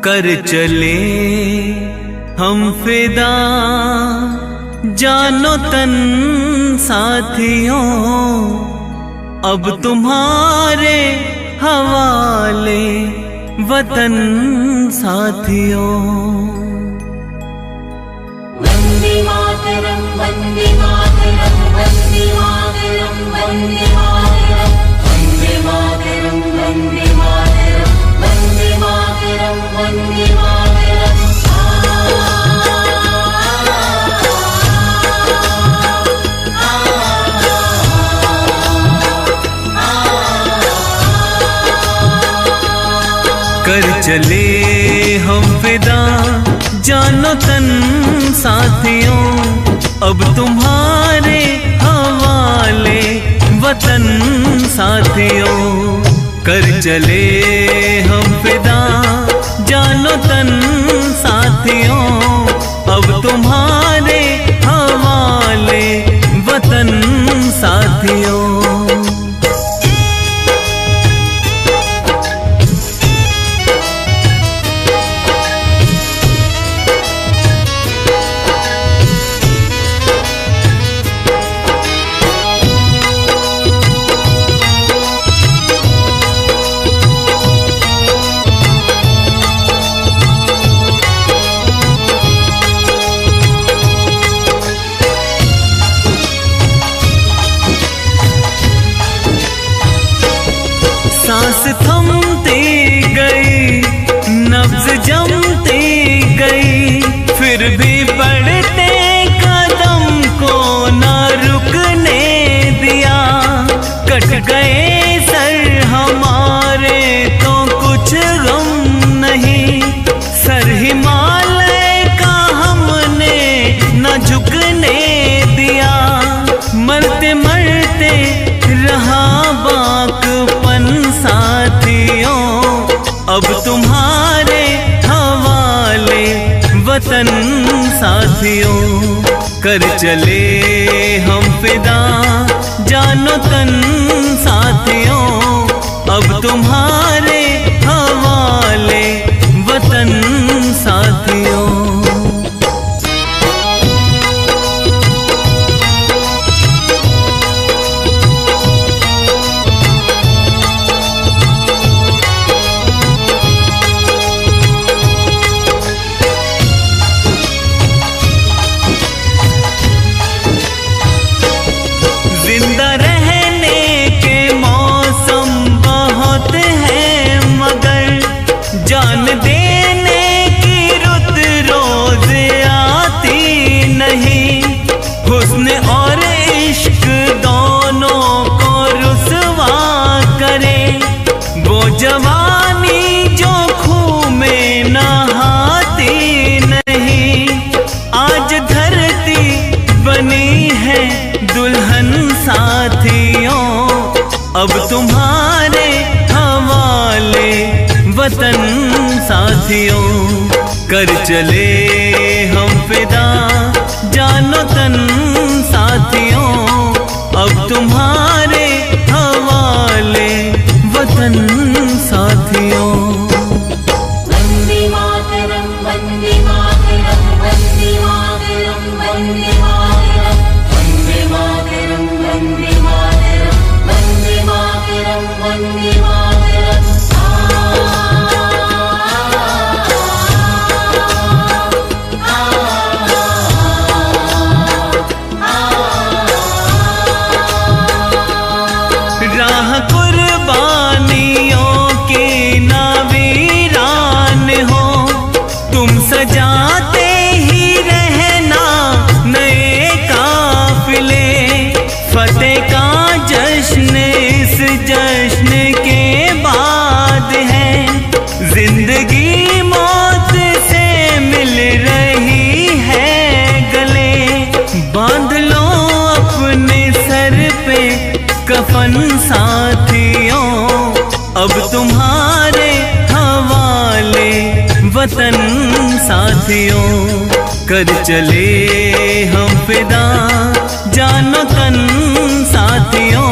कर चले हम फिदा जानो तन साथियों, अब तुम्हारे हवाले वतन साथियों। वंदे मातरम वंदे मातरम वंदे मातरम वंदे मातरम वंदे मातरम वंदे मातरम वंदे मातरम वंदे मातरम। कर चले हम फिदा जानो तन साथियों, अब तुम्हारे हवाले वतन साथियों। कर चले हम फिदा जानो तन साथियों, अब तुम्हारे हवाले वतन साथियों। सांस थमती गई, नब्ज जमती गई, फिर भी बढ़ते कदम को न रुकने दिया। कट गए सर हमारे तो कुछ गम नहीं, सर हिमालय का हमने न झुकने दिया। मरते मरते रहा बाकपन साथियों, अब तुम्हारे हवाले वतन साथियों। कर चले हम फिदा जानो तन साथियों, अब तुम्हारे हवाले वतन साथियों। जिंदा रहने के मौसम बहुत हैं, मगर जान देने की रुत रोज आती नहीं। हुस्न और इश्क दोनों को रुसवा करे, वो जवानी जो खूह में नहाती नहीं। आज धरती बनी है दुल्हन साथियों, अब तुम्हारे हवाले वतन साथियों। कर चले हम फिदा जानो तन साथियों, अब तुम्हारे हवाले वतन साथियों। वंदे मातरम वंदे मातरम वंदे मातरम वंदे मातरम वंदे मातरम वंदे मातरम वंदे मातरम वंदे मातरम। राह कुर्बानियों की ना वीरान हो, तुम सजाते ही रहना नए काफिले। फतेह का जश्न इस जश्न के बाद है, जिंदगी मौत से मिल रही है गले। बांध लो अपने सर पे कफन साथियों, अब तुम्हारे हवाले वतन साथियों। कर चले हम फिदा जानो तन साथियों,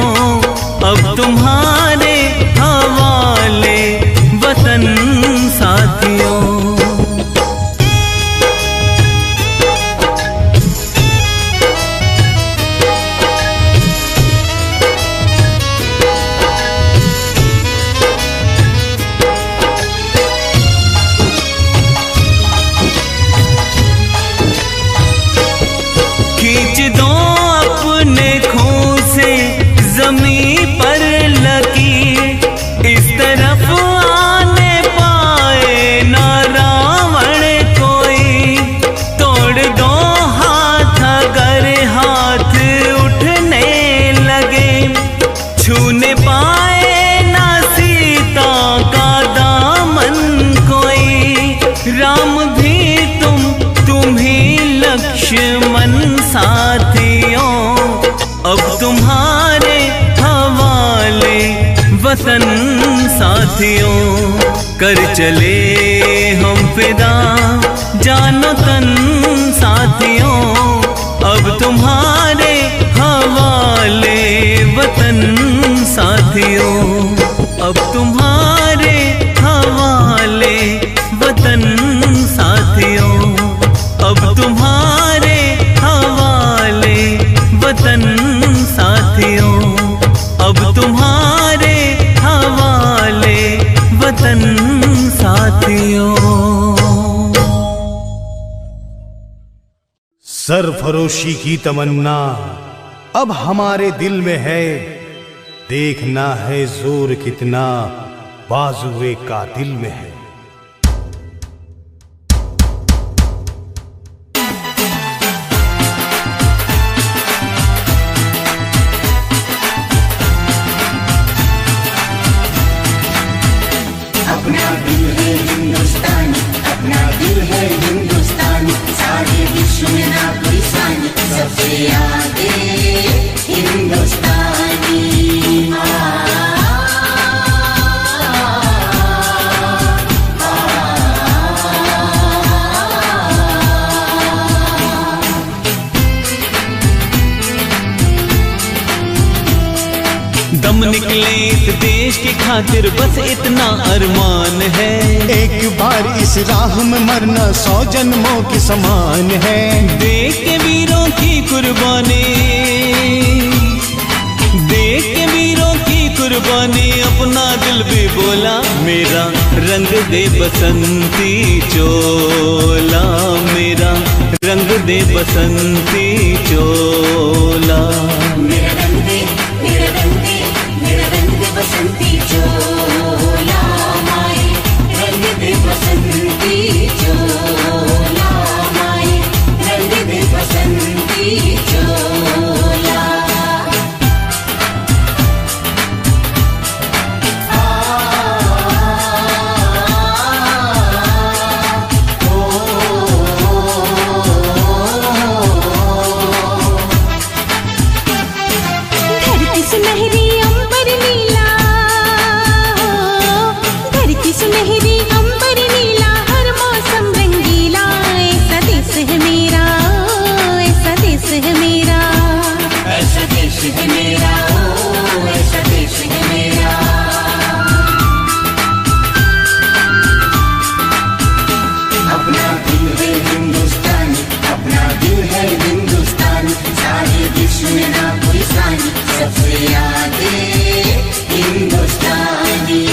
अब तुम्हारे हवाले वतन साथियों। कर चले हम फिदा जानो तन साथियों, अब तुम्हारे हवाले वतन साथियों, अब तुम्हारे हवाले वतन साथियों, अब तुम्हारे हवाले वतन साथियों, अब तुम्हारे हवाले वतन साथियों। सरफरोशी की तमन्ना अब हमारे दिल में है, देखना है जोर कितना बाजुए कातिल में है। अपना दिल है हिंदुस्तान, अपना दिल है हिंदुस्तान, सारे विश्व में ना कोई सानी, सबसे आगे हिंदुस्तानी। दम निकले इस देश की खातिर बस इतना अरमान है, एक बार इस राह में मरना 100 जन्मों के समान है। देख के वीरों की कुर्बानी, देख के वीरों की कुर्बानी, अपना दिल भी बोला मेरा रंग दे बसंती चोला, मेरा रंग दे बसंती चोला। मेरा रंग दे, मेरा रंग दे, मेरा रंग दे बसंती चोला, माए रंग दे बसंती चोला, माए रंग दे बसंती चोला। धरती सुनहरी अंबर नीला, धरती सुनहरी अंबर नीला, हर मौसम रंगीला, ऐसा देश है मेरा, ऐसा देश है मेरा, ऐसा देश है मेरा, ओ ऐसा देश है मेरा। अपना दिल है हिंदुस्तान, अपना दिल है हिंदुस्तान, सारे विश्व में ना कोई सानी, सबसे आगे हिंदुस्तानी।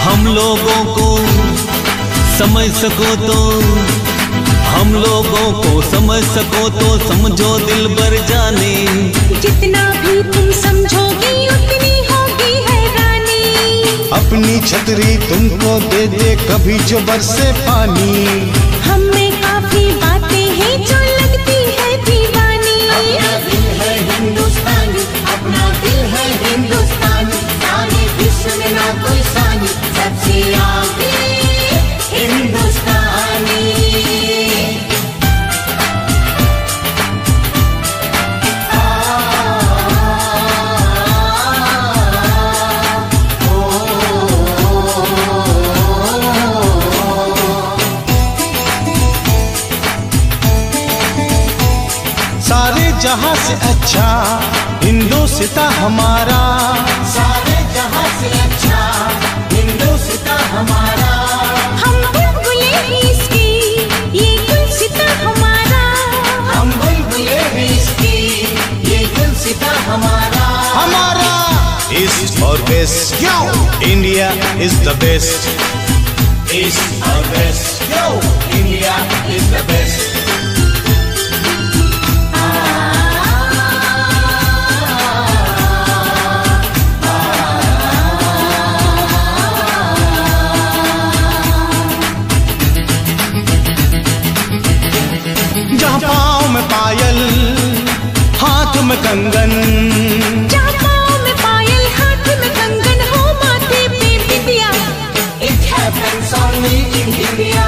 हम लोगों को समझ सको तो, हम लोगों को समझ सको तो समझो दिल भर जाने, जितना भी तुम समझोगी उतनी होगी हैरानी। अपनी छतरी तुमको दे दे कभी जो बरसे पानी, हम में काफी बातें हैं जो लगती है दीवानी। अपना दिल है हिंदुस्तानी, अपना दिल है हिंदुस्तानी, सारे विश्व में ना कोई सानी, सबसे आगे हिंदुस्तानी। सारे जहां से अच्छा हिंदुस्तान हमारा, सारे जहां से अच्छा हिंदुस्तान हमारा। हम बुलबुले हैं इसकी, ये गुलसिता हमारा, हम बुलबुले हैं इसकी, ये गुलसिता हमारा। हमारा ईस्ट और वेस्ट, क्यों India is the best, east और वेस्ट, क्यों इंडिया इज द बेस्ट। जहाँ पाँव में पायल हाथ में कंगन, जहाँ पाँव में पायल हाथ में कंगन हो माथे पे बिंदिया, It happens only in India.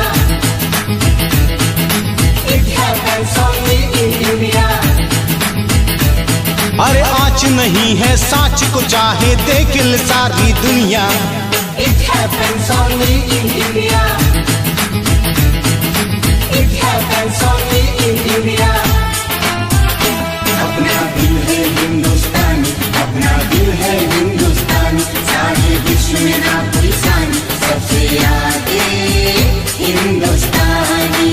नहीं है साच को चाहे देख ले सारी दुनिया। It happens only in India. It happens only in India. अपना दिल है हिंदुस्तानी, अपना दिल है हिंदुस्तानी, सारे विश्व में ना कोई सानी, सबसे आगे हिंदुस्तानी।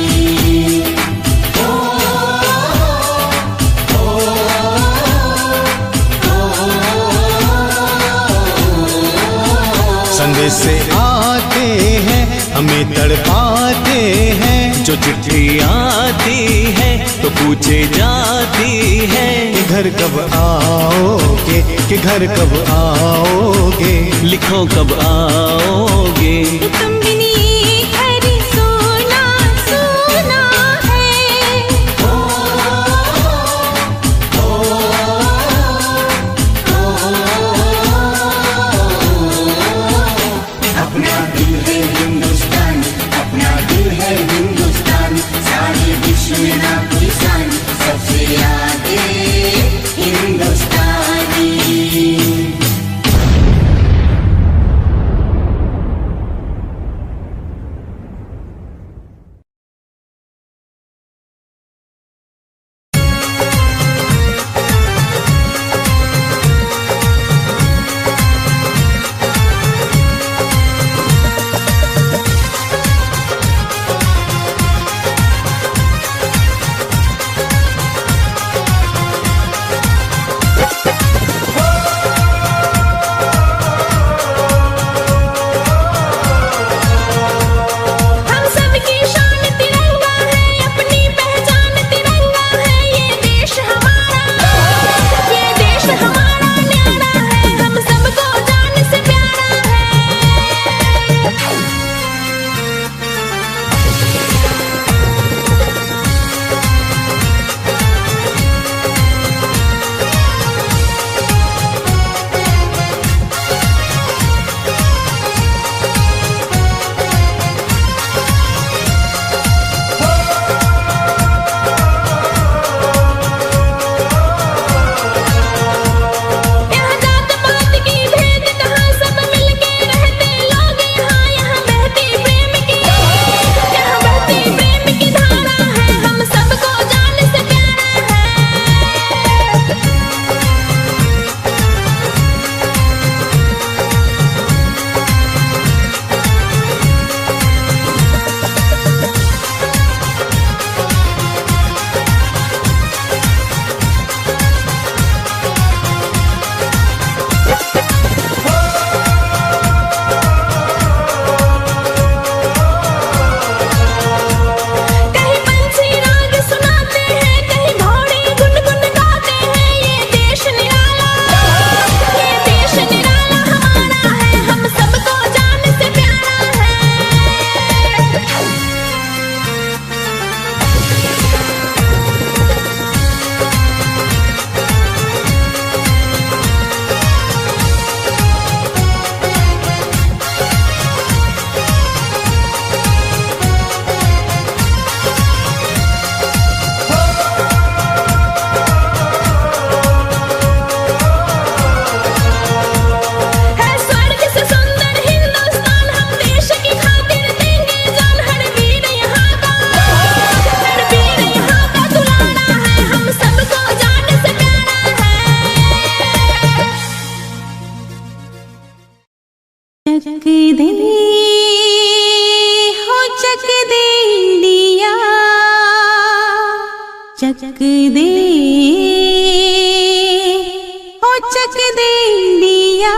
संदेश से आते हैं हमें तड़पाते हैं, जो चिट्ठी आती है तो पूछे जाती है कि घर कब आओगे, कि घर कब आओगे, लिखो कब आओगे। तुम बिन ये घर सोना सोना है। अपना दिल है हिंदुस्तानी, अपना दिल है हिंदुस्तानी, सारे विश्व में ना कोई सानी, सबसे आगे हिंदुस्तानी। हम सबकी शान तिरंगा है, अपनी पहचान तिरंगा है, ये देश हमारा न्यारा है, हम सबको जान से प्यारा है। यहाँ जात पात की भेद कहाँ, सब मिलके रहते लोग यहाँ, यहाँ बहती प्रेम की धारा है, हम सबको जान से प्यारा है। कहीं पंछी राग सुनाते हैं, कहीं घोड़े गुनगुन गाते हैं, ये देश निराला हमारा है, हम सबको जान से प्यारा है। है स्वर्ग से सुंदर हिंदुस्तान, हम देश की खातिर देंगे जान, हर वीर यहाँ का दुलारा है, हम सबको जान से प्यारा है। चक दे हो चक दे इंडिया, चक दे हो चक दे इंडिया।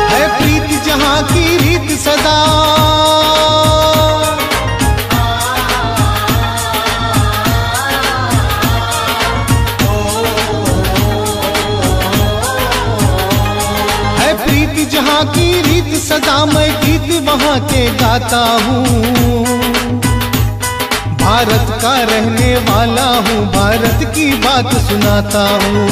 है प्रीत जहाँ की रीत सदा, है प्रीत जहाँ की रीत सदा मैं गीत वहाँ के गाता हूँ। भारत का रहने वाला हूँ, भारत की बात सुनाता हूँ।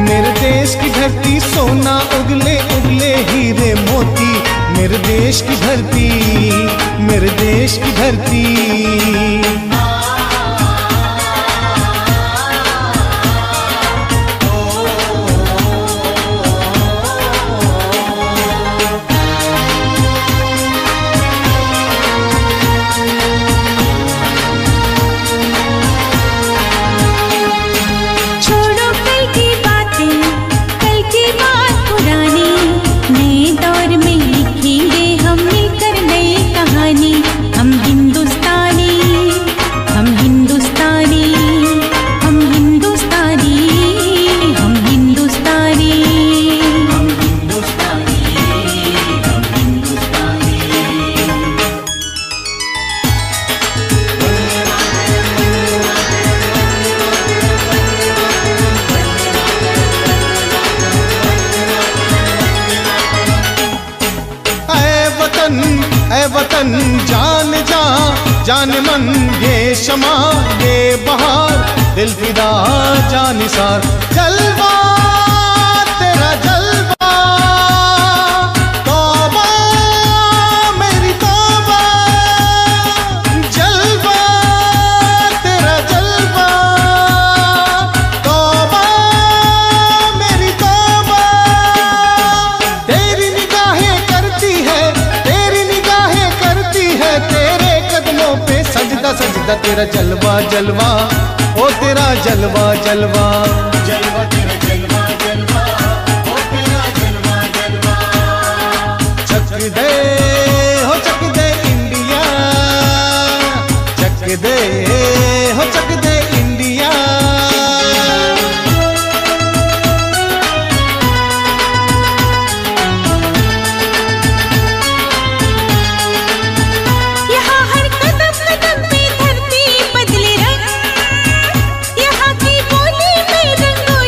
मेरे देश की धरती सोना उगले उगले हीरे मोती, मेरे देश की धरती, मेरे देश की धरती। वतन जान जा जान मन, ये शमा ये बहार, दिल फिदा जानिसार। जलवा तेरा जलवा, तौबा मेरी तौबा, जलवा तेरा जलवा, तौबा मेरी तौबा। तेरी निगाहें करती है, तेरे कदमों पे सजदा सजदा, तेरा जलवा जलवा, ओ तेरा जलवा जलवा, जलवा तेरा जलवा जलवा, ओ तेरा जलवा जलवा। चक दे हो चक दे इंडिया, चक दे हो चक दे इंडिया। रंगों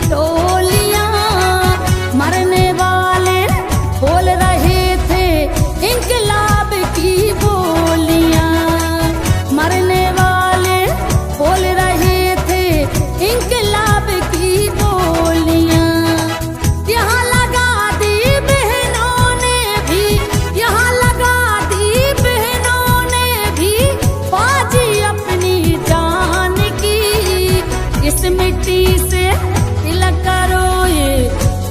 टोलियां, मरने वाले बोल रहे थे इंकलाब की बोलियां, मरने वाले बोल रहे थे इंकलाब की बोलियां। यहाँ लगा दी बहनों ने भी, यहाँ लगा दी बहनों ने भी बाजी अपनी जान की। इस मिट्टी से तिलक करो, ये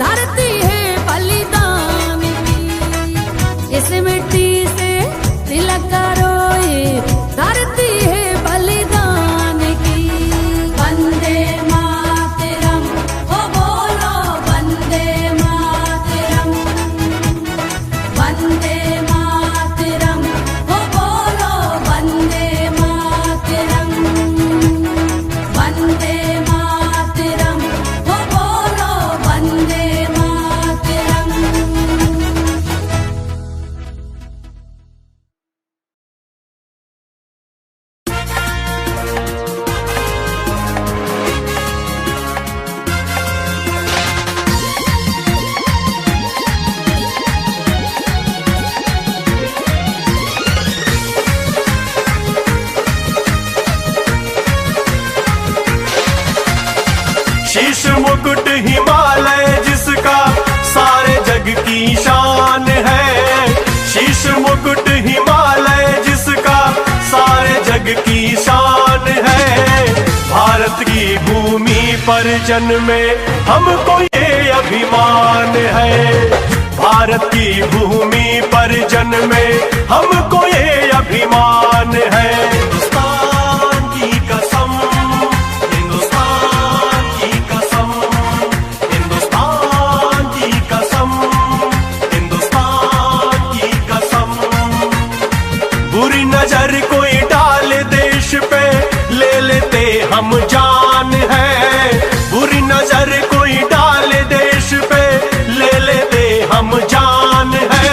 धरती है बलिदान की। इस मिट्टी से तिलक करो, ये धरती है बलिदान की। वंदे मातरम, ओ बोलो वंदे मातरम, वंदे मातरम, ओ बोलो वंदे मातरम, वंदे मातरम, ओ बोलो वंदे मातरम। शीश मुकुट हिमालय जिसका सारे जग की शान है। शीश मुकुट हिमालय जिसका सारे जग की शान है। भारत की भूमि पर जन्मे हमको ये अभिमान है। भारत की भूमि पर जन्मे हमको ये अभिमान है। हिंदुस्तान की कसम, हिंदुस्तान की कसम, हिंदुस्तान की कसम, हिंदुस्तान की कसम। बुरी नजर कोई डाले देश पे, ले लेते हम जान है। बुरी नजर कोई डाले देश पे, ले लेते हम जान है।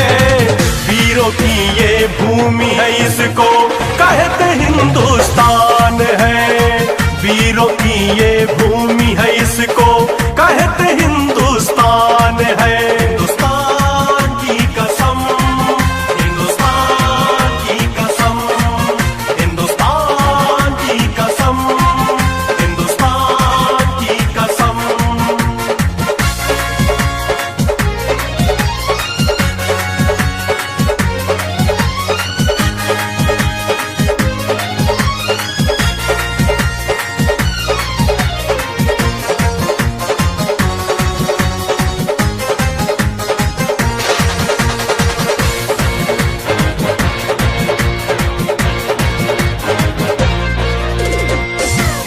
वीरों की ये भूमि है, इसको कहते हिंदुस्तान है। वीरों की ये भूमि है, इसको कहते हिंदुस्तान है। हिंदुस्तान की कसम, हिंदुस्तान की कसम, हिंदुस्तान की कसम, हिंदुस्तान की कसम।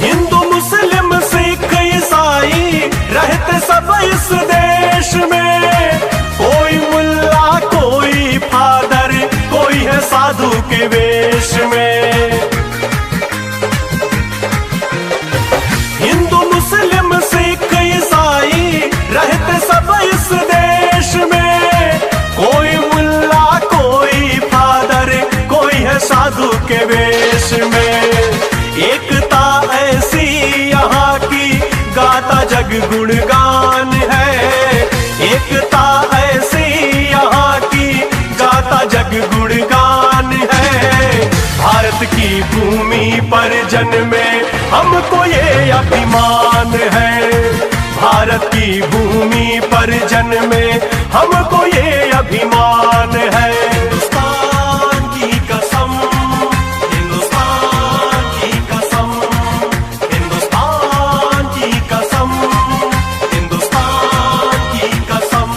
हिंदू मुस्लिम सिख ईसाई रहते सब इस देश में। कोई मुल्ला कोई फादर, कोई है साधु के वेश में। हिंदू मुस्लिम सिख ईसाई रहते सब इस देश में। कोई मुल्ला कोई फादर, कोई है साधु के वेश में। एकता ऐसी यहाँ की गाता जग गुणगान है। एकता ऐसी यहाँ की गाता जग गुणगान है। भारत की भूमि पर जन्मे हमको ये अभिमान है। भारत की भूमि पर जन्मे हमको ये अभिमान है। हिंदुस्तान की कसम, हिंदुस्तान की कसम, हिंदुस्तान की कसम, हिंदुस्तान की कसम।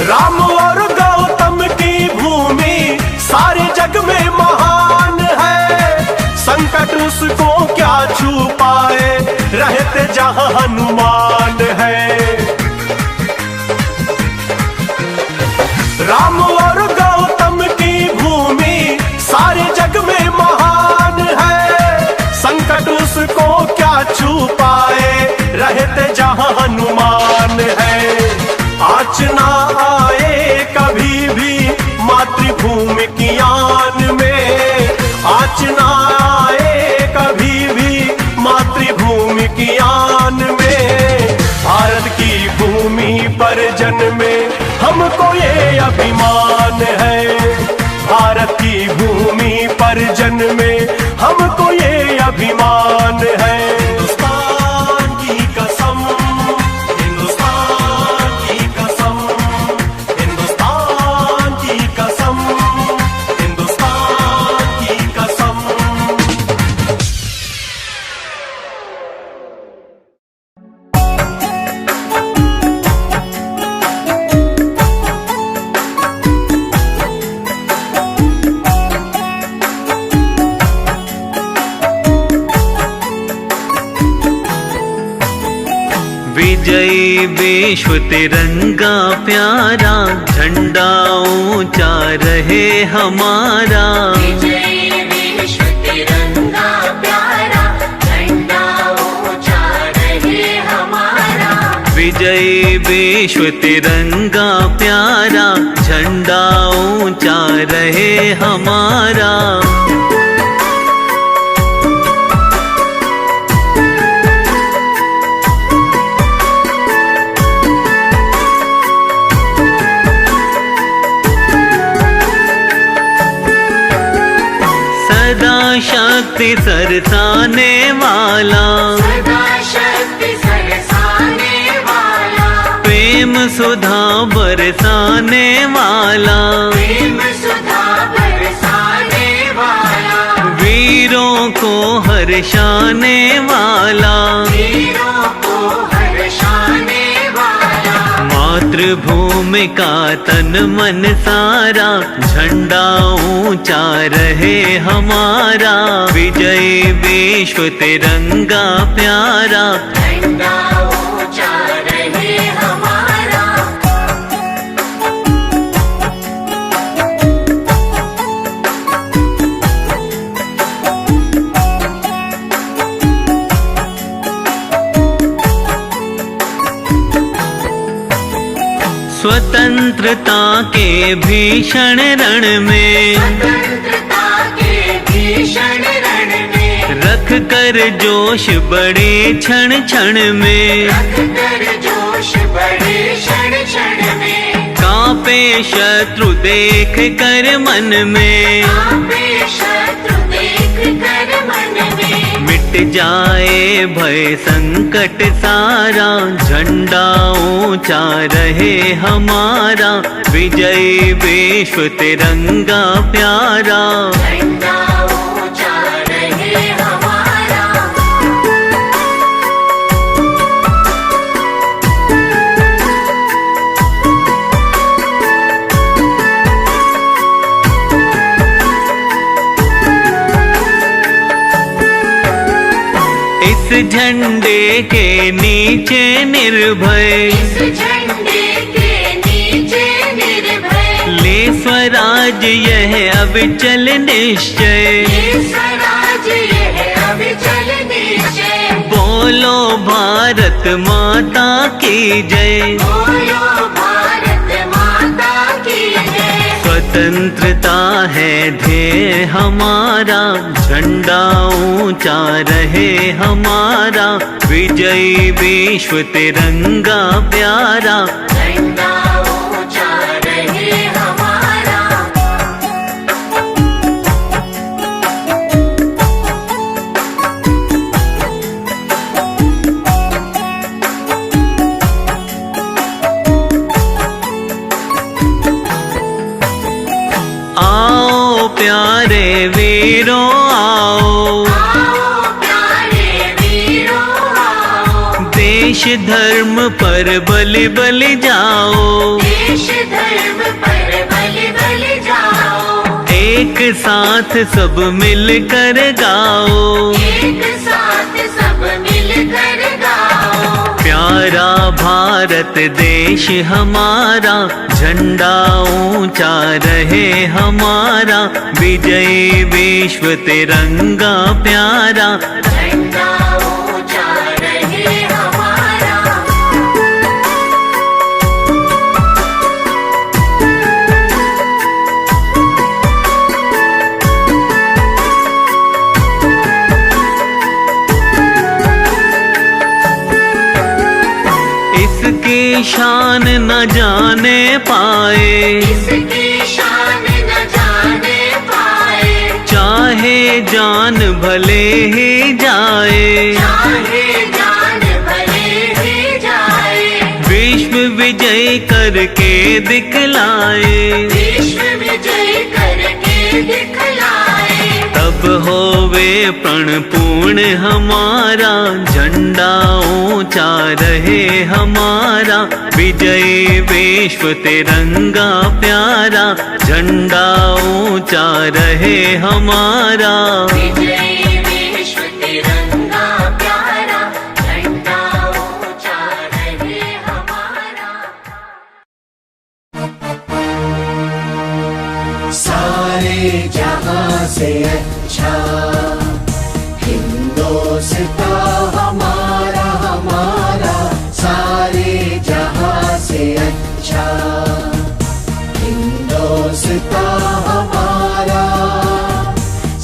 राम और गौतम की भूमि सारे जग में महान है। संकट उसको क्या छू पाए, रहते जहां हनुमान है। राम और गौतम की भूमि सारे जग में महान है। आँच ना आए कभी भी मातृभूमि की आन में, आँच ना आए कभी भी मातृभूमि की आन में। भारत की भूमि पर जन्मे हमको ये अभिमान है, भारत की भूमि पर जन्मे हमको ये अभिमान है। हिंदुस्तान की कसम, हिंदुस्तान की कसम, हिंदुस्तान की कसम, हिंदुस्तान की कसम। विजयी विश्व तिरंगा प्यारा, झंडा ऊंचा रहे हमारा। विजयी विश्व तिरंगा प्यारा, झंडा ऊंचा रहे हमारा। विजयी विश्व तिरंगा प्यारा, झंडा ऊंचा रहे हमारा। सदा शक्ति सरसाने वाला, सदा शक्ति सरसाने वाला, प्रेम सुधा बरसाने वाला, प्रेम सुधा बरसाने वाला, वीरों को हर्षाने वाला, वीरों को हर्षाने वाला। मातृभूमि का तन मन सारा, झंडा ऊंचा रहे हमारा। विजयी विश्व तिरंगा प्यारा, झंडा ऊंचा रहे हमारा। स्वतंत्रता के भीषण रण में, स्वतंत्रता के भीषण रण में, रख कर जोश बड़े क्षण क्षण में, रख कर जोश बड़े क्षण क्षण में। कांपे शत्रु देख कर मन में, कांपे शत्रु देख कर मन में। मिट जाए भय संकट सारा, झंडा ऊंचा रहे हमारा। विजयी विश्व तिरंगा प्यारा, झंडा ऊंचा रहे हमारा। इस झंडे के नीचे निर्भय, इस झंडे के नीचे निर्भय, ले स्वराज यह अविचल निश्चय। ये स्वराज यह अविचल निश्चय। बोलो भारत माता की जय, बोलो भारत माता की जय। स्वतंत्रता है ध्येय हमारा, झंडा ऊंचा रहे हमारा। विजयी विश्व तिरंगा प्यारा, झंडा ऊंचा रहे हमारा। आओ प्यारे वीरों आओ, आओ प्यारे वीरों आओ, देश धर्म पर बलि बलि जाओ। देश धर्म पर बलि बलि जाओ। एक साथ सब मिलकर गाओ, एक साथ सब मिलकर गाओ। प्यारा भारत देश हमारा, झंडा ऊंचा रहे हमारा। विजयी विश्व तिरंगा प्यारा, झंडा ऊंचा रहे हमारा। कोई शान न जाने पाए, इसकी शान न जाने पाए, चाहे जान भले ही जाए, चाहे जान भले ही जाए, विश्व विजय करके दिखलाए, विश्व विजय करके दिखलाए। तब होवे प्रण पूर्ण हमारा, झंडा ऊंचा रहे हमारा, विजय विश्व तिरंगा प्यारा, झंडा ऊंचा रहे हमारा। विजय विश्व तिरंगा प्यारा, झंडा ऊंचा रहे हमारा। सारे जहां से अच्छा हिंदुस्तान हमारा, हमारा सारे जहां से अच्छा हिंदुस्तान हमारा,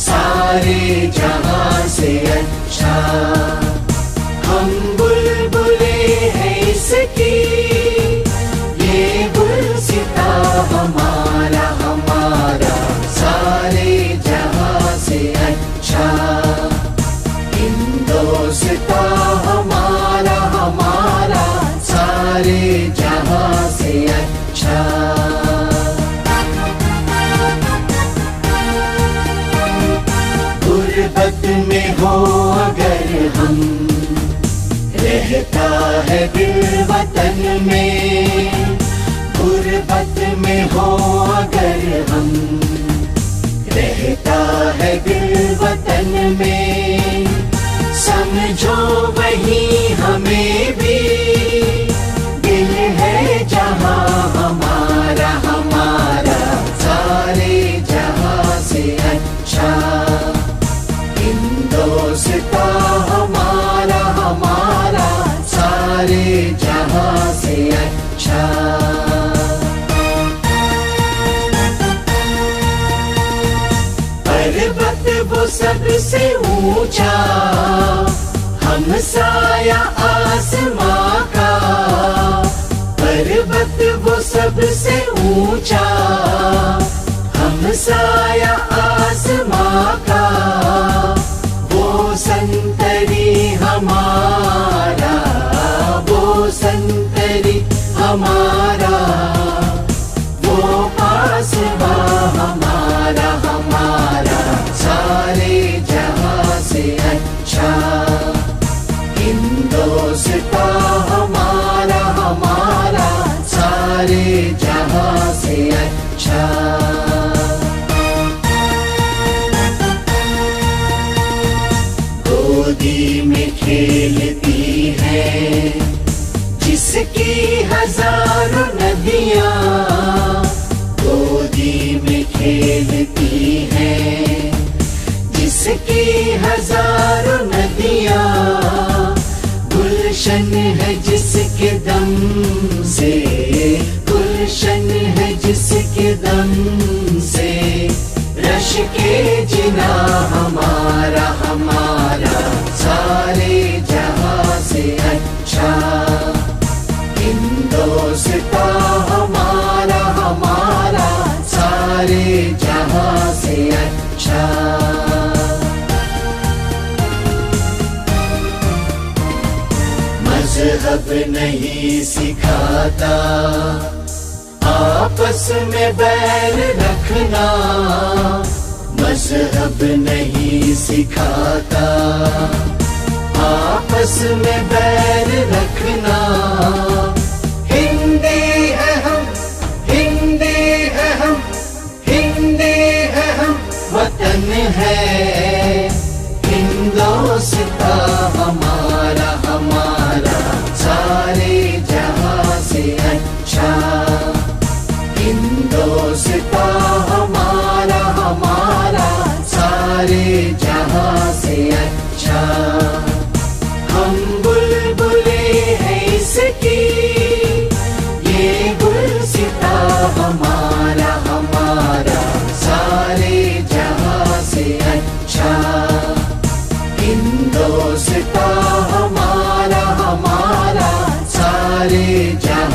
सारे जहां से अच्छा। हम बुलबुले हैं इसकी, ये गुलसिता हमारा, हमारा सारे जहां से अच्छा हिंदुस्तान हमारा, हमारा सारे जहां से अच्छा। गुर्बत में हो अगर हम, रहता है दिल वतन में, गुर्बत में हो अगर हम, रहता है दिल वतन में, समझो वही हमें भी दिल है जहां हमारा, हमारा सारे जहां से अच्छा हिंदुस्तान हमारा, हमारा सारे जहां से अच्छा। पर्वत वो सबसे ऊंचा, हम साया आसमां का, पर्वत वो सबसे ऊंचा, हम साया आसमां का, वो संतरी हमारा, वो संतरी हमारा, वो पासवा हमारा, हमारा सारे जहां से अच्छा हिंदुस्तान हमारा, हमारा सारे जहां से अच्छा। गोदी में खेलती है जिसकी हजारों नदियां, गोदी में खेलती है जिसकी हजारों नदियां, गुलशन है जिसके दम से, गुलशन है जिसके दम से, रश के जिना हमारा, हमारा सारे जहां से अच्छा हिंदुस्तान हमारा, हमारा सारे जहां से अच्छा। मजहब नहीं सिखाता आपस में बैर रखना, मजहब नहीं सिखाता आपस में बैर रखना। हिंदी है हम, हिंदी है हम, हिंदी है हम, वतन है हिंदुस्तान हमारा, हमारा सारे जहां से अच्छा हिंदुस्तान हमारा, हमारा सारे जहां से अच्छा। हम बुलबुले हैं इसकी, ये गुलसिता हमारा, हमारा सारे जहां से अच्छा हिंदुस्तान हमारा, हमारा सारे जहां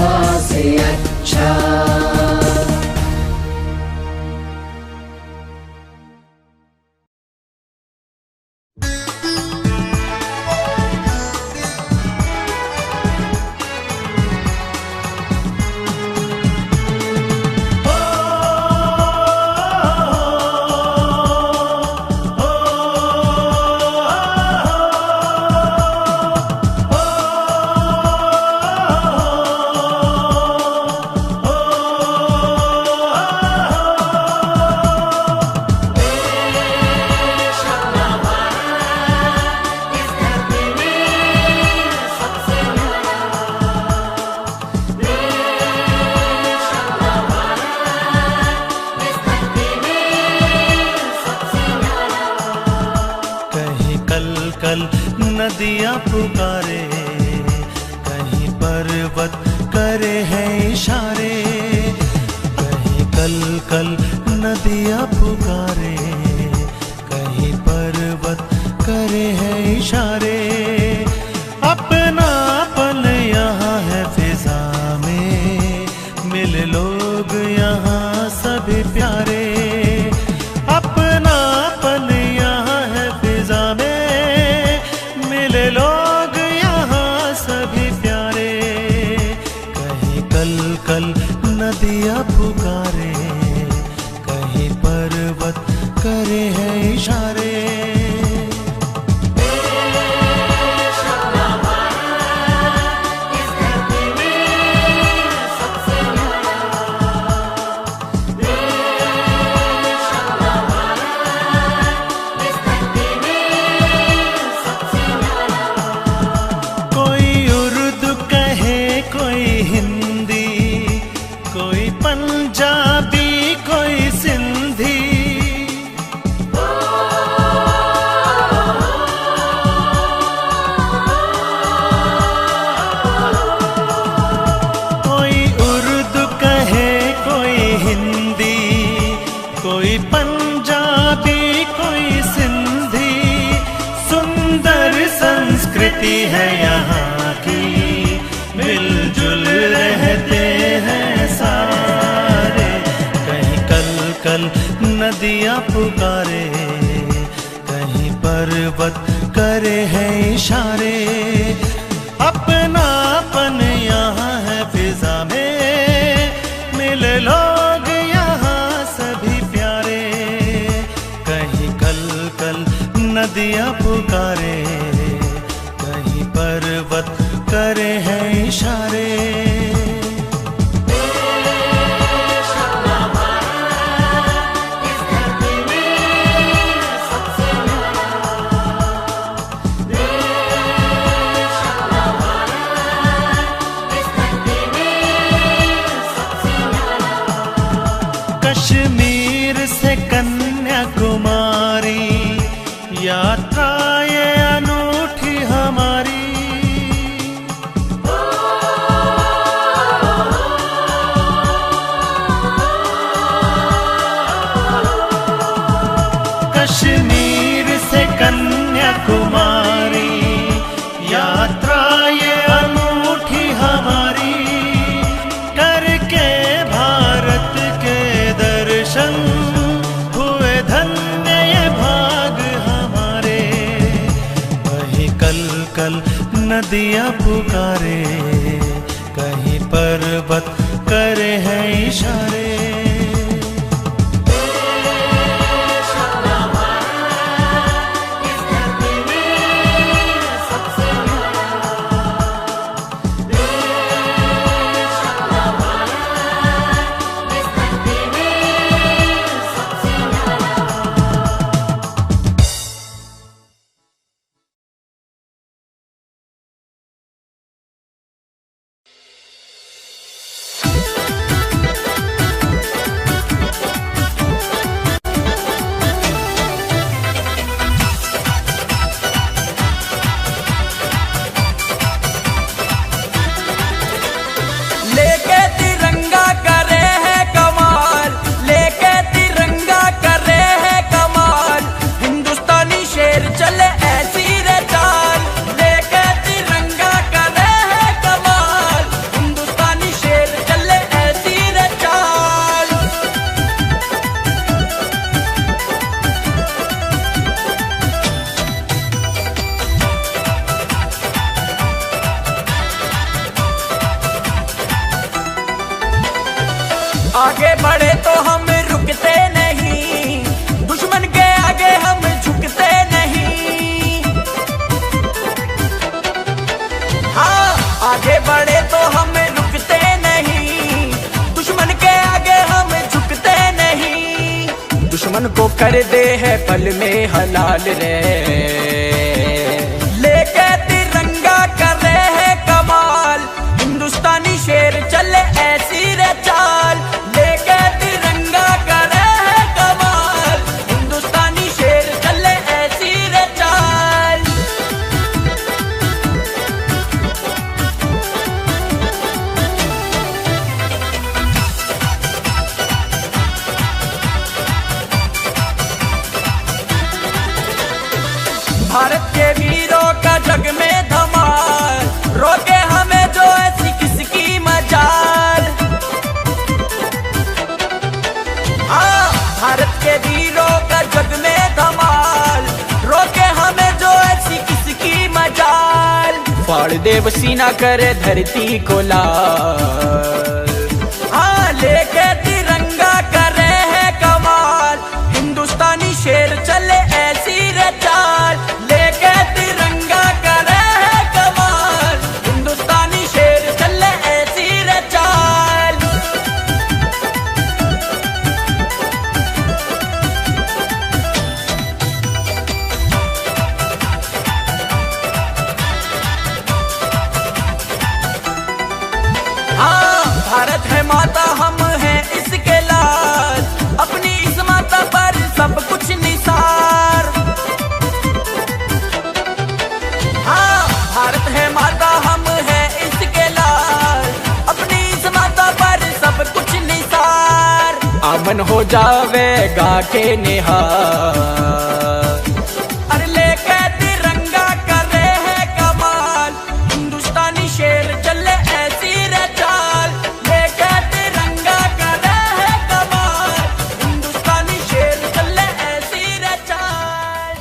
सबसे अच्छा। नदियाँ पुकारे, कहीं पर्वत करे हैं इशारे। कहीं कल कल नदियाँ पुकारे, कहीं पर्वत करे हैं इशारे। अपनापन यहाँ है फिजा में, मिले लोग यहाँ सभी प्यारे। अपनापन यहाँ है फिजा में, मिले लोग यहाँ सभी प्यारे। कहीं कल कल नदियाँ पुकारे, कहीं पर्वत करे हैं इशारे। पंजाबी कोई सिंधी, कोई उर्दू कहे कोई हिंदी, कोई पंजाबी कोई सिंधी। सुंदर संस्कृति है यहाँ की, मिलजुल रहते हैं सारे। कहीं कल कल नदियाँ पुकारे, कहीं पर्वत करे हैं इशारे। अपनापन यहाँ है फिजा में, मिले लोग यहाँ सभी प्यारे। कहीं कल कल नदियाँ पुकारे, कहीं पर्वत करे हैं इशारे। कश्मीर से कन्याकुमारी, यात्रा ये अनूठी हमारी। कश्मीर से कन्याकुमारी, यात्रा ये अनूठी हमारी। करके भारत के दर्शन, हुए धन्य ये भाग हमारे। कहीं कल कल नदियाँ पुकारे, कहीं पर्वत करे हैं इशारे। आगे बढ़े तो हम रुकते नहीं, दुश्मन के आगे हम झुकते नहीं। हाँ, आगे बढ़े तो हम रुकते नहीं, दुश्मन के आगे हम झुकते नहीं। दुश्मन को कर दे है पल में हलाल रे, लेके तिरंगा कर रहे है कमाल। हिंदुस्तानी शेर चले ऐसी रे चाल, लेके तिरंगा कर रहे है कमाल। हिंदुस्तानी शेर चले ऐसी रे चाल। भारत के वीरों का जग में धमाल, रोके हमें जो ऐसी किसकी मजाल। हाँ, भारत के वीरों का जग में धमाल, रोके हमें जो ऐसी किसकी मजाल। फाड़ देव सीना करे धरती को लाल, हाँ लेके तिरंगा कर रहे हैं कमाल। हिंदुस्तानी शेर चले ऐसी रे चाल, लेके तिरंगा कर रहे हैं कमाल। हिंदुस्तानी शेर चले ऐसी रे चाल। हाँ, भारत है माता, हम हैं इसके लाल, अपनी इस माता पर सब कुछ निसार। हाँ, भारत है माता, हम हैं इसके लाल, अपनी इस माता पर सब कुछ निसार। अमन हो जावेगा के निहार, अरे लेके तिरंगा कर रहे हैं कमाल। हिंदुस्तानी शेर चले ऐसी रे चाल, लेके तिरंगा कर रहे हैं कमाल। हिंदुस्तानी शेर चले ऐसी रे चाल।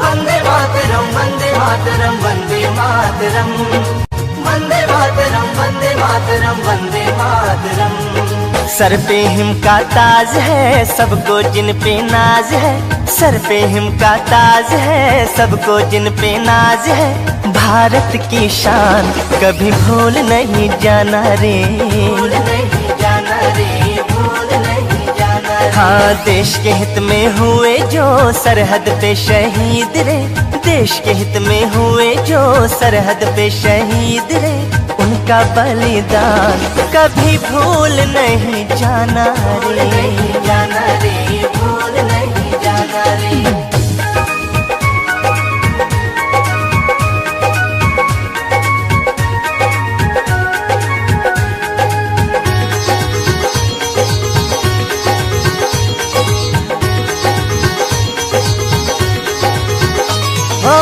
Vande Mataram Vande Mataram Vande Mataram Vande Mataram Vande Mataram Vande Mataram. Sir pay him का ताज है, सबको जिन पे नाज है। सर पे हिम का ताज है, सबको जिन पे नाज है। भारत की शान कभी भूल नहीं जाना रे, भूल नहीं जाना रे, भूल नहीं जाना रे। हाँ, देश के हित में हुए जो सरहद पे शहीद रे, देश के हित में हुए जो सरहद पे शहीद रे। उनका बलिदान कभी भूल नहीं जाना रे, नहीं जाना रे, भूल नहीं जाना रे। हो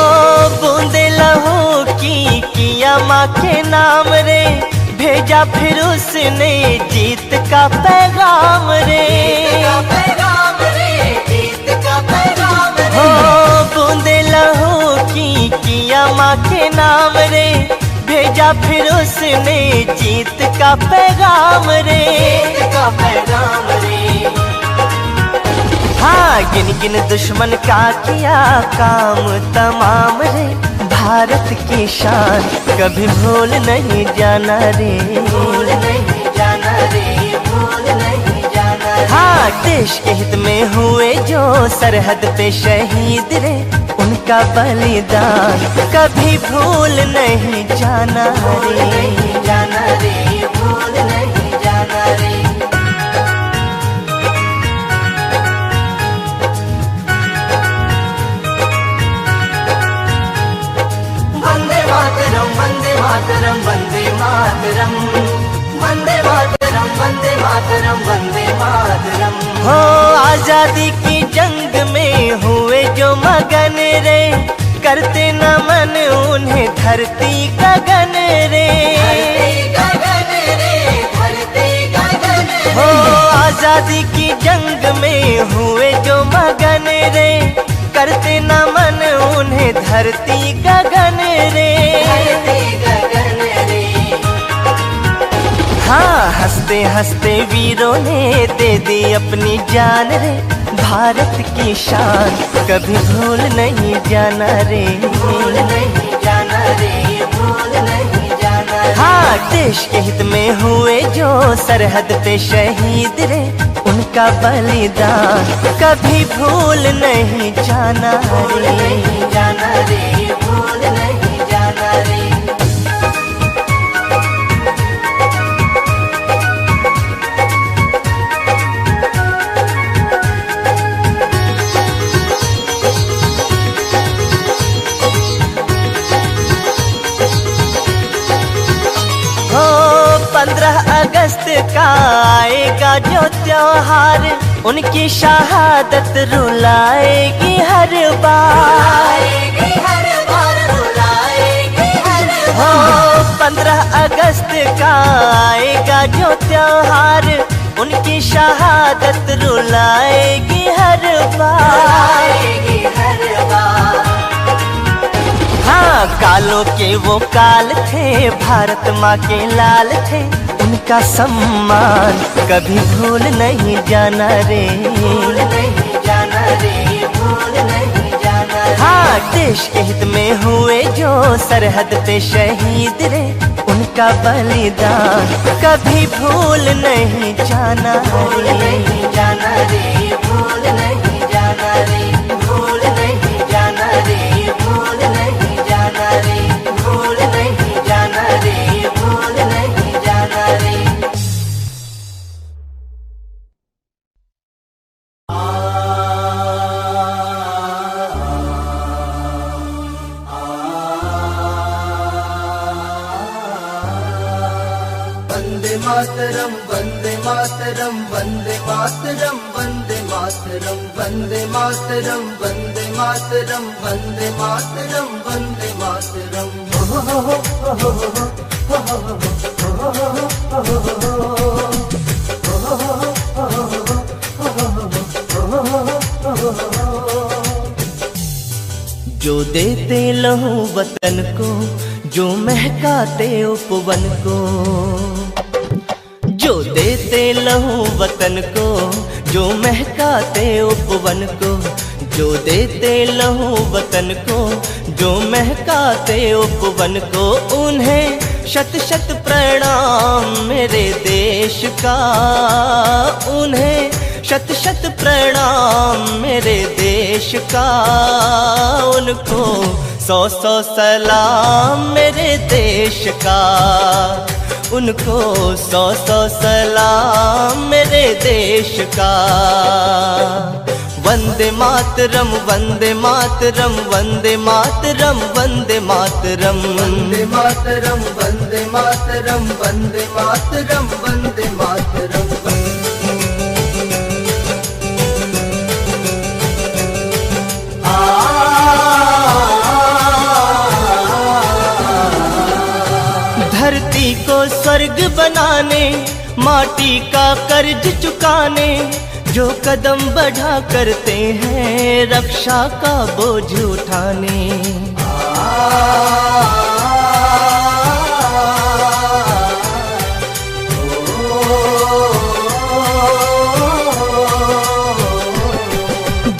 बूंदे लहू की किया माँ के नाम रे, भेजा फिर उसने जीत का पैगाम रे। पैगाम रे, जीत का पैगाम रे। हो बूंदे लहू की किया माँ के नाम रे, भेजा फिर उसने जीत का पैगाम रे। जीत का पैगाम रे। हाँ, गिन गिन दुश्मन का किया काम तमाम रे। भारत की शान कभी भूल नहीं जाना रे, भूल नहीं जाना रे, भूल नहीं जाना रे। हाँ, देश के हित में हुए जो सरहद पे शहीद रे। उनका बलिदान कभी भूल नहीं जाना भूल रे। नहीं जाना रे, भूल नहीं जाना रे। वंदे मातरम वंदे मातरम वंदे मातरम वंदे मातरम वंदे मातरम वंदे मातरम। हो आजादी की जंग में हुए जो मगन रे, करते नमन उन्हें धरती गगन रे। गगन रे, धरती गगन रे। हो आजादी की जंग में हुए जो मगन रे, करते नमन उन्हें धरती गगन रे। हाँ, हंसते हंसते वीरों ने दे दी अपनी जान रे। भारत की शान कभी भूल नहीं जाना रे, भूल नहीं जाना रे, भूल नहीं जाना रे। हाँ, देश के हित में हुए जो सरहद पे शहीद रे, उनका बलिदान कभी भूल नहीं जाना रे, नहीं जाना रे, भूल नहीं जाना रे। हो 15 अगस्त का आएगा जो त्योहार, उनकी शहादत रुलाएगी हर बार, हो 15 अगस्त का आएगा जो त्योहार, उनकी शहादत रुलाएगी हर बार। हाँ, कालों के वो काल थे, भारत माँ के लाल थे, उनका सम्मान कभी भूल नहीं जाना रे, भूल नहीं जाना रे, भूल नहीं जाना रे। हाँ, देश के हित में हुए जो सरहद पे शहीद रे, उनका बलिदान कभी भूल नहीं जाना रे, नहीं जाना रे, भूल नहीं जाना रे, भूल नहीं जाना रे, भूल नहीं जाना रे, भूल नहीं जाना रे, भूल नहीं जाना रे। वंदे मातरम, वंदे मातरम, वंदे मातरम, वंदे मातरम, वंदे मातरम, वंदे मातरम, वंदे मातरम, वंदे मातरम। जो देते लहू वतन को, जो महकाते उपवन को, जो देते लहू वतन को, जो महकाते उपवन को, जो देते लहू वतन को, जो महकाते उपवन को, उन्हें शत शत प्रणाम मेरे देश का, उन्हें शत शत प्रणाम मेरे देश का, उनको 100-100 सलाम मेरे देश का, उनको 100-100 सलाम मेरे देश का। वंदे मातरम, वंदे मातरम, वंदे मातरम, वंदे मातरम, वंदे मातरम, वंदे मातरम, वंदे मातरम, वंदे मातरम। धरती को स्वर्ग बनाने, माटी का कर्ज चुकाने, जो कदम बढ़ा करते हैं रक्षा का बोझ उठाने।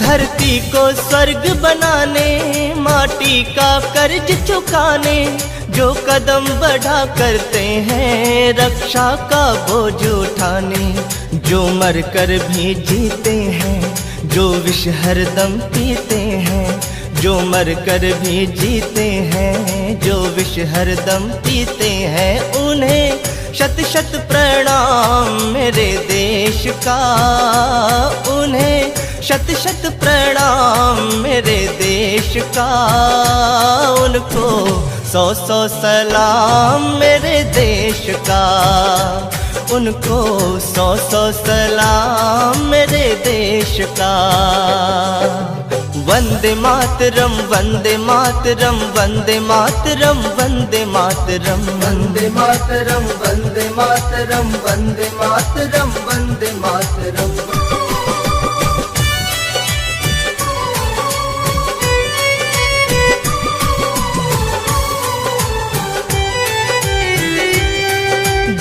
धरती को स्वर्ग बनाने, माटी का कर्ज चुकाने, जो कदम बढ़ा करते हैं रक्षा का बोझ उठाने, जो मर कर भी जीते हैं, जो विष हरदम पीते हैं, जो मर कर भी जीते हैं, जो विष हरदम पीते हैं, उन्हें शत शत प्रणाम मेरे देश का, उन्हें शत शत प्रणाम मेरे देश का, उनको 100-100 सलाम मेरे देश का, उनको 100-100 सलाम मेरे देश का। वंदे मातरम, वंदे मातरम, वंदे मातरम, वंदे मातरम, वंदे मातरम, वंदे मातरम, वंदे मातरम, वंदे मातरम।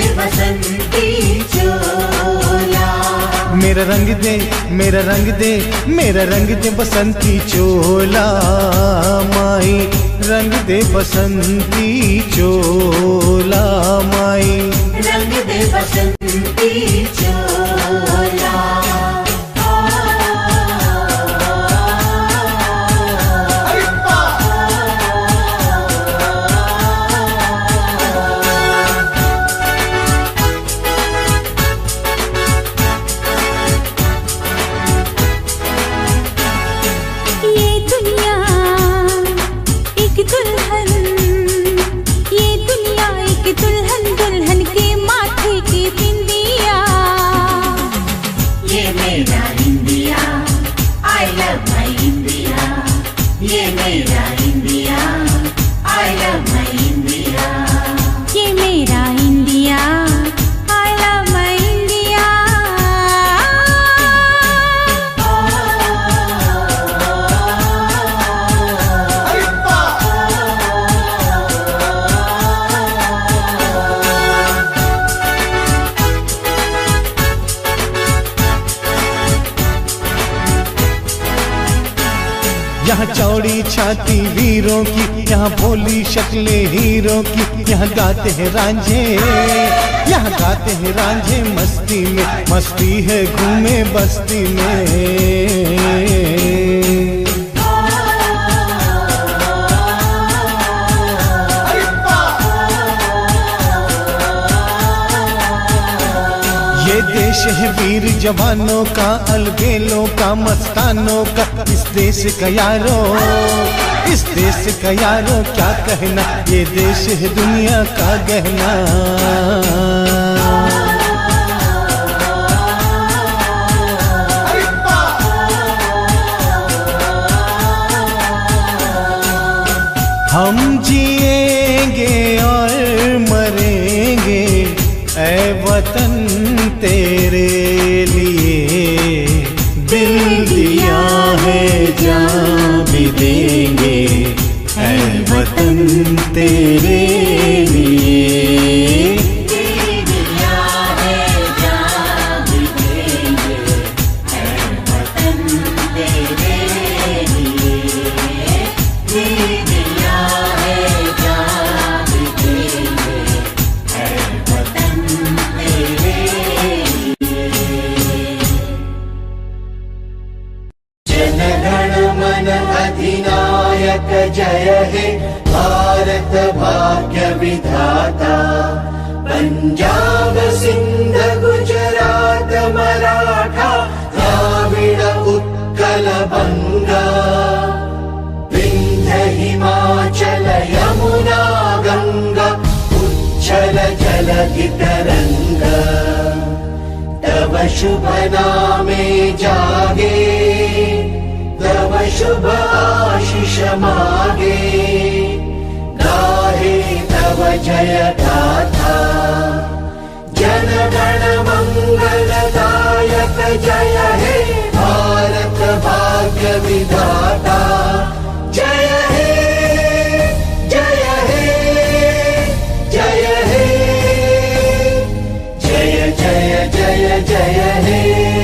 दे बसंती चोला। मेरा रंग दे, मेरा रंग दे, मेरा रंग दे बसंती चोला। माई रंग दे बसंती चोला। माई रंग दे बसंती चोला। दुल्हन के माथे की बिंदिया। ये मेरा India, I love my India। ये मेरा India, I love my India। ये मेरा India, I love my India। यहाँ चौड़ी छाती वीरों की, यहाँ भोली शक्लें हीरों की। यहाँ गाते हैं रांझे, यहाँ गाते हैं रांझे मस्ती में। मस्ती है घूमे बस्ती में। ये देश है वीर जवानों का, अलबेलों का, मस्तानों का। इस देश का यारो, इस देश का यारो क्या कहना। ये देश है दुनिया का गहना। हम जिएंगे और मरेंगे ऐ वतन तेरे लिए। दिल दिया है जान भी देंगे ऐ वतन तेरे लिए। दिल दिया है जान भी देंगे ऐ वतन तेरे लिए। दिल दिया है जान भी देंगे ऐ वतन तेरे लिए। जनगण मन अधिनायक जय हे भारत भाग्य विधाता। पंजाब सिंध गुजरात मराठा द्राविड़ उत्कल बंगा। विंध्य हिमाचल यमुना गंगा उच्छल जलधि तरंगा। तव शुभ नामे जागे, तव शुभ आशीष मागे। गाहे तव जय गाथा, जन गण मंगलदायक जय हे भारत भाग्य विधाता। जय हे, जय हे, जय हे, जय जय जय जय हे।